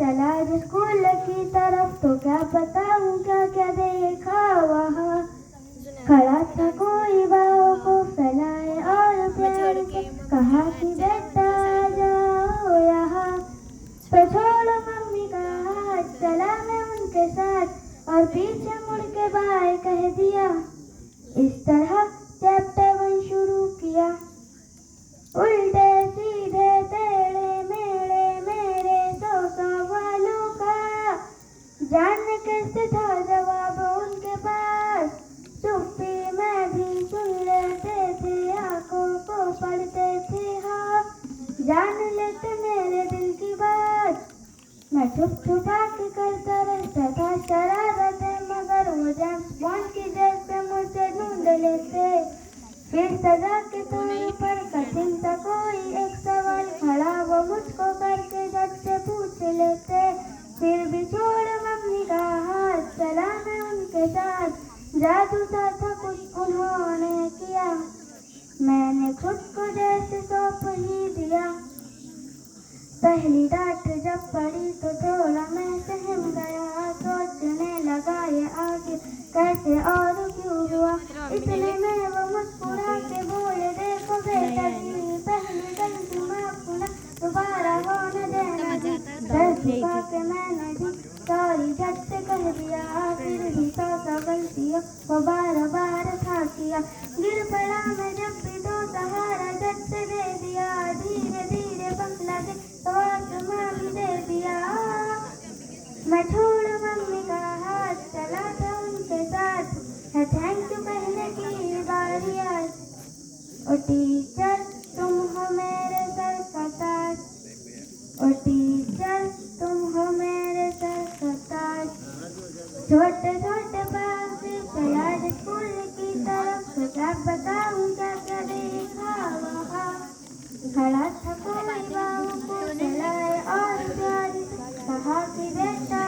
चला जो स्कूल की तरफ तो क्या बताऊं क्या क्या देखा वहाँ। खड़ा था कोई बाहों को फैलाए और प्यार से कहा कि बेटा आ जाओ यहाँ। तो छोड़ो मम्मी का हाथ, चला मैं उनके साथ और पीछे मुड़ के बाय कह दिया। इस तरह चैप्टर 1 शुरू किया। उल्टे सीधे टेढ़े मेढ़े मेरे 100 सवालों का जानने कैसे था जवाब उनके पास। चुप्पी में भी सुन लेते थे, आंखों को पढ़ते थे, हाँ जान लेते मेरे दिल की बात। मैं छुप छुपा के करता रहता था शरारतें, मगर वो जेम्स बॉन्ड की जैसे मुझे ढूंढ लेते। फिर सजा के तौर पर कठिन सा कोई एक सवाल खड़ा वो मुझको करके झट से पूछ लेते। फिर भी छोड़ मम्मी का हाथ, चला मैं उनके साथ। जादू सा था कुछ उन्होंने किया, मैंने खुद को जैसे सौंप ही दिया। पहली डांट जब पड़ी तो थोड़ा मैं सहम गया, सोचने लगा ये आगे कैसे और क्यों हुआ। इतने में वो मुस्कुरा के बोले, देखो बेटा जी पहली गलती माफ ना दोबारा हो न देना जी। सर झुका के मैंने भी सॉरी झट से कह दिया, फिर भी 100 गलतियों को बार बार था किया। गिर पड़ा मैं जब भी तो सहारा झट से दे दिया, धीरे धीरे बंगला दे तो आसमां भी दे दिया। मैं छोड़ मम्मी का हाथ, चला था उनके साथ, है थैंक यू कहने की बारी आज। ओ टीचर तुम हो मेरे सर का ताज, ओ टीचर तुम हो मेरे सर का ताज। छोटे छोटे पाँव से चला जो स्कूल की तरफ तो क्या बताऊं क्या क्या देखा वहाँ। खड़ा था कोई बाहों को फैलाए और प्यार से कहा कि बेटा